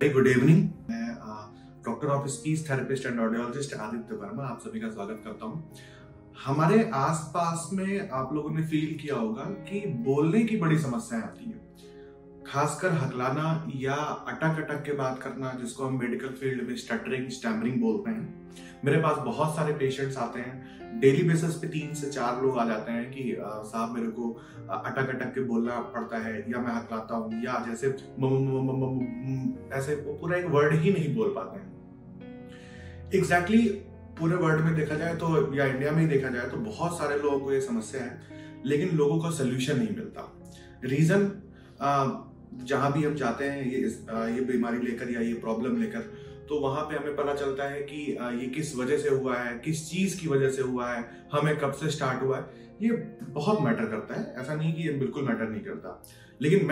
Good evening. मैं doctor of speech therapist and audiologist Aditya Varma आप सभी का स्वागत करता हूँ। हमारे आसपास में आप लोगों ने फील किया होगा कि बोलने की बड़ी समस्याएं आती हैं, खासकर हकलाना या अटक अटक के बात करना, जिसको हम मेडिकल फील्ड में स्टटरिंग स्टैमरिंग बोलते हैं। मेरे पास बहुत सारे पेशेंट्स आते हैं, डेली बेसिस पे 3 से 4 लोग आ जाते हैं कि साहब मेरे को अटक अटक के बोलना पड़ता है, या मैं हकलाता हूँ, या जैसे ऐसे वो पूरा एक वर्ड ही नहीं बोल पाते हैं। एग्जैक्टली पूरे वर्ल्ड में देखा जाए तो, या इंडिया में ही देखा जाए तो बहुत सारे लोगों को ये समस्या है, लेकिन लोगों को सोल्यूशन नहीं मिलता। रीजन जहां भी हम जाते हैं ये बीमारी लेकर या ये प्रॉब्लम लेकर, तो वहां पे हमें पता चलता है कि ये किस वजह से हुआ है, किस चीज की वजह से हुआ है, हमें कब से स्टार्ट हुआ है। ये बहुत मैटर करता है, ऐसा नहीं कि ये बिल्कुल मैटर नहीं करता। लेकिन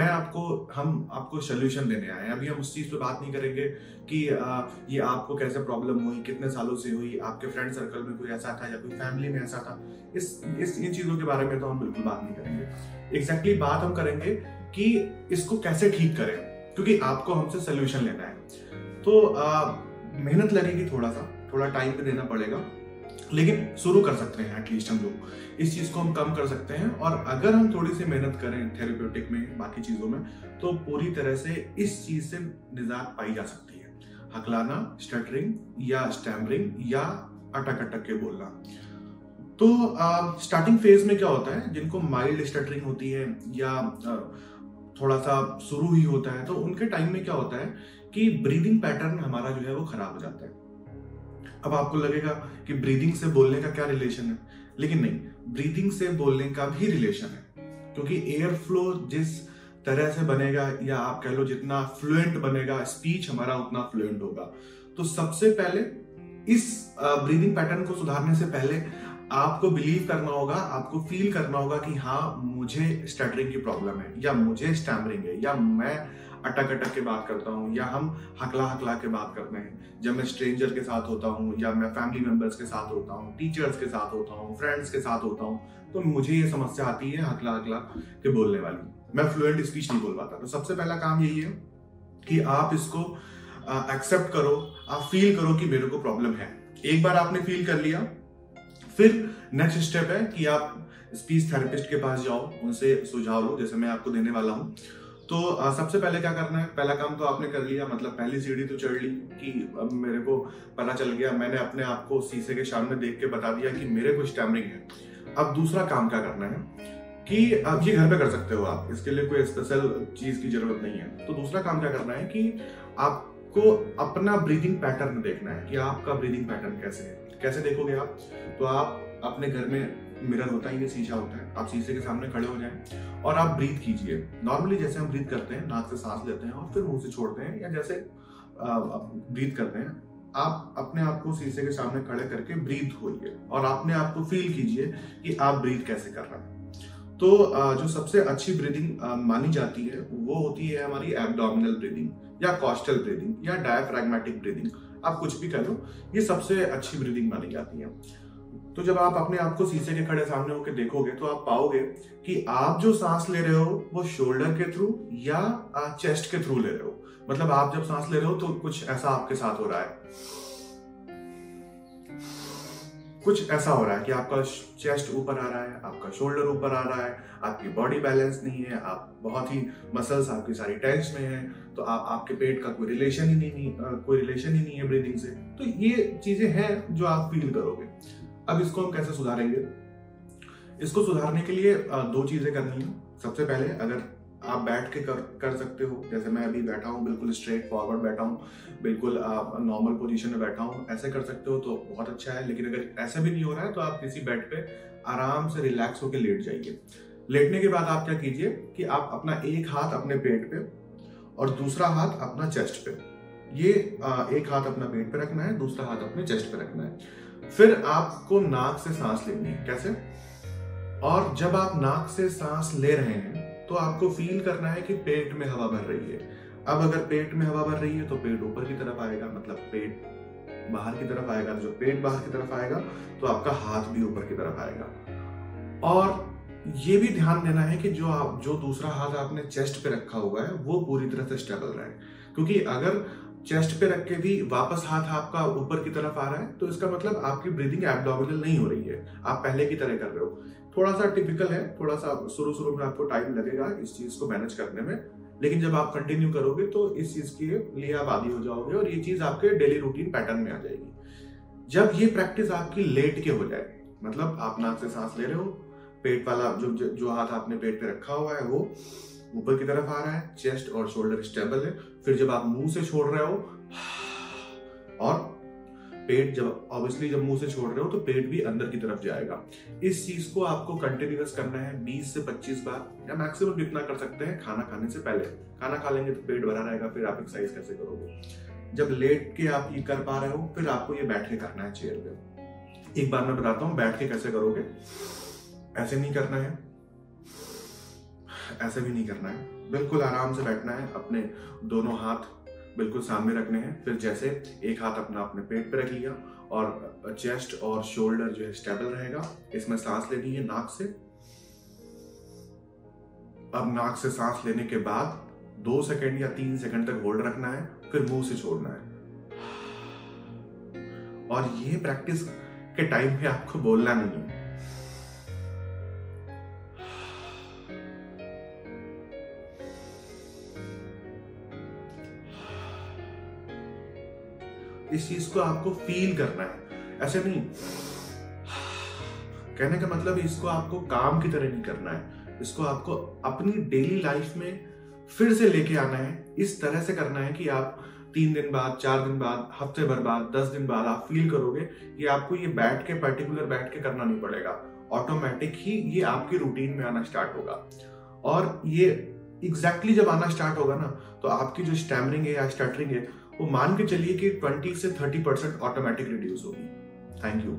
हम आपको सोल्यूशन देने आए हैं। अभी हम उस चीज पे बात नहीं करेंगे कि ये आपको कैसे प्रॉब्लम हुई, कितने सालों से हुई, आपके फ्रेंड सर्कल में कोई ऐसा था या कोई फैमिली में ऐसा था। इन चीजों के बारे में तो हम बिल्कुल बात नहीं करेंगे। एग्जैक्टली बात हम करेंगे कि इसको कैसे ठीक करें, क्योंकि आपको हमसे सोल्यूशन लेना है। तो मेहनत लगेगी, थोड़ा टाइम पे देना पड़ेगा, लेकिन शुरू कर सकते हैं। एटलीस्ट हम लोग इस चीज को हम कम कर सकते हैं, और अगर हम थोड़ी सी मेहनत करें थेरेप्यूटिक में, बाकी चीजों में, तो पूरी तरह से इस चीज से निजात पाई जा सकती है। हकलाना, स्टटरिंग या स्टैमरिंग या अटक अटक के बोलना। तो स्टार्टिंग फेज में क्या होता है, जिनको माइल्ड स्टटरिंग होती है या थोड़ा सा शुरू ही होता है, तो उनके टाइम में क्या होता है कि ब्रीदिंग पैटर्न हमारा जो है वो खराब हो जाता है। अब आपको लगेगा कि ब्रीदिंग से बोलने का क्या रिलेशन है, लेकिन नहीं, ब्रीदिंग से बोलने का भी रिलेशन है, क्योंकि एयर फ्लो जिस तरह से बनेगा, या आप कह लो जितना फ्लुएंट बनेगा स्पीच हमारा, उतना फ्लुएंट होगा। तो सबसे पहले इस ब्रीदिंग पैटर्न को सुधारने से पहले आपको बिलीव करना होगा, आपको फील करना होगा कि हाँ, मुझे स्टटरिंग की प्रॉब्लम है, या मुझे स्टैमरिंग है, या मैं अटक अटक के बात करता हूँ, या हम हकला हकला के बात करते हैं जब मैं स्ट्रेंजर के साथ होता हूँ, या मैं फैमिली मेंबर्स के साथ होता हूँ, टीचर्स के साथ होता हूँ, फ्रेंड्स के साथ होता हूँ, तो मुझे ये समस्या आती है हकला हकला के बोलने वाली। मैं फ्लुएंट स्पीच नहीं बोल पाता। तो सबसे पहला काम यही है कि आप इसको एक्सेप्ट करो, आप फील करो कि मेरे को प्रॉब्लम है। एक बार आपने फील कर लिया, फिर नेक्स्ट स्टेप है कि आप स्पीच थेरेपिस्ट के पास जाओ, उनसे सुझाव लो, जैसे मैं आपको देने वाला हूँ। तो सबसे पहले क्या करना है, पहला काम तो आपने कर लिया, मतलब पहली सीढ़ी तो चढ़ ली कि अब मेरे को पता चल गया, मैंने अपने आप को शीशे के सामने देख के बता दिया कि मेरे को स्टैमरिंग है। अब दूसरा काम क्या करना है कि अब ये घर पे कर सकते हो आप, इसके लिए कोई स्पेशल चीज की जरूरत नहीं है। तो दूसरा काम क्या करना है कि आपको अपना ब्रीदिंग पैटर्न देखना है कि आपका ब्रीदिंग पैटर्न कैसे है। कैसे देखोगे आप, तो आप अपने घर में मिरर होता है, ये शीशा होता है, आप शीशे के सामने खड़े हो जाएं और आप ब्रीथ कीजिए। नॉर्मली जैसे हम ब्रीथ करते हैं, नाक से सांस लेते हैं और फिर मुंह से छोड़ते हैं, या जैसे ब्रीथ करते हैं, आप अपने आप को शीशे के सामने खड़े करके ब्रीथ होइए और अपने आप को फील कीजिए कि आप ब्रीथ कैसे कर रहे हैं। तो जो सबसे अच्छी ब्रीदिंग मानी जाती है वो होती है हमारी एब्डोमिनल ब्रीदिंग, या कॉस्टल ब्रीदिंग, या डायफ्रैग्मेटिक ब्रीदिंग, आप कुछ भी कह लो, ये सबसे अच्छी ब्रीदिंग मानी जाती है। तो जब आप अपने आप को शीशे के खड़े सामने होकर देखोगे, तो आप पाओगे कि आप जो सांस ले रहे हो वो शोल्डर के थ्रू या चेस्ट के थ्रू ले रहे हो। मतलब आप जब सांस ले रहे हो तो कुछ ऐसा आपके साथ हो रहा है, कुछ ऐसा हो रहा है कि आपका चेस्ट ऊपर आ रहा है, आपका शोल्डर ऊपर आ रहा है, आपकी बॉडी बैलेंस नहीं है, आप बहुत ही मसल्स आपकी सारी टेंस में है, तो आपके पेट का कोई रिलेशन ही नहीं है ब्रीदिंग से। तो ये चीजें हैं जो आप फील करोगे। अब इसको हम कैसे सुधारेंगे? इसको सुधारने के लिए 2 चीजें करनी है। सबसे पहले, अगर आप बैठ के कर सकते हो, जैसे मैं अभी बैठा हूँ, बिल्कुल स्ट्रेट फॉरवर्ड बैठा हूँ, बिल्कुल नॉर्मल पोजीशन में बैठा हूँ, ऐसे कर सकते हो तो बहुत अच्छा है। लेकिन अगर ऐसा भी नहीं हो रहा है तो आप किसी बेड पे आराम से रिलैक्स होकर लेट जाइए। लेटने के बाद आप क्या कीजिए कि आप अपना एक हाथ अपने पेट पे और दूसरा हाथ अपना चेस्ट पे, ये एक हाथ अपना पेट पे रखना है, दूसरा हाथ अपने चेस्ट पे रखना है। फिर आपको नाक से सांस लेनी है। कैसे? और जब आप नाक से सांस ले रहे हैं तो आपको फील करना है कि पेट में हवा भर रही है। अब अगर पेट में हवा भर रही है तो पेट ऊपर की तरफ आएगा, मतलब पेट बाहर की तरफ आएगा। जो पेट बाहर की तरफ आएगा तो आपका हाथ भी ऊपर की तरफ आएगा। और ये भी ध्यान देना है कि जो दूसरा हाथ आपने चेस्ट पे रखा हुआ है वो पूरी तरह से स्टेबल रहे, क्योंकि अगर चेस्ट पे रख के भी वापस हाथ आपका ऊपर की तरफ आ रहा है तो इसका मतलब आपकी ब्रीदिंग एब्डोमिनल नहीं हो रही है, आप पहले की तरह कर रहे हो। थोड़ा सा टिपिकल है, थोड़ा सा शुरू में आपको टाइम लगेगा इस चीज को मैनेज करने में, लेकिन जब आप कंटिन्यू करोगे तो इस चीज के लिए आप आदी हो जाओगे और ये चीज आपके डेली रूटीन पैटर्न में आ जाएगी। जब ये प्रैक्टिस आपकी लेट के हो जाए, मतलब आप नाक से सांस ले रहे हो, पेट वाला जो हाथ आपने पेट पे रखा हुआ है वो ऊपर की तरफ आ रहा है, चेस्ट और शोल्डर स्टेबल है, फिर जब आप मुंह से छोड़ रहे हो और पेट जब मुंह से छोड़ रहे हो तो पेट भी अंदर की तरफ जाएगा। इस चीज को आपको कंटिन्यूअस करना है 20 से 25 बार या मैक्सिमम जितना कर सकते हैं खाना खाने से पहले। खाना खा लेंगे तो पेट भरा रहेगा, फिर आप एक्सरसाइज कैसे करोगे? जब लेट के आप ये कर पा रहे हो फिर आपको ये बैठ के करना है चेयर पे। एक बार मैं बताता हूँ बैठ के कैसे करोगे। ऐसे नहीं करना है, ऐसे भी नहीं करना है, बिल्कुल आराम से बैठना है, अपने दोनों हाथ बिल्कुल सामने रखने हैं। फिर जैसे एक हाथ अपने पेट पे रख लिया और चेस्ट और शोल्डर जो है स्टेबल रहेगा। इसमें सांस लेनी है नाक से। अब नाक से सांस लेने के बाद 2 सेकंड या 3 सेकंड तक होल्ड रखना है, फिर मुंह से छोड़ना है। और ये प्रैक्टिस के टाइम पे आपको बोलना नहीं है। इस चीज को आपको फील करना है, ऐसे नहीं। कहने का मतलब इसको आपको काम की तरह नहीं करना है, इसको आपको अपनी डेली लाइफ में फिर से लेके आना है। इस तरह से करना है कि आप 3 दिन बाद, 4 दिन बाद, हफ्ते भर बाद, 10 दिन बाद आप फील करोगे कि आपको ये पर्टिकुलर बैठ के करना नहीं पड़ेगा, ऑटोमेटिक ही ये आपकी रूटीन में आना स्टार्ट होगा। और ये एग्जैक्टली जब आना स्टार्ट होगा ना तो आपकी जो स्टैमरिंग है या स्टटरिंग है वो मान के चलिए कि 20 से 30% ऑटोमेटिक रिड्यूस होगी। Thank you.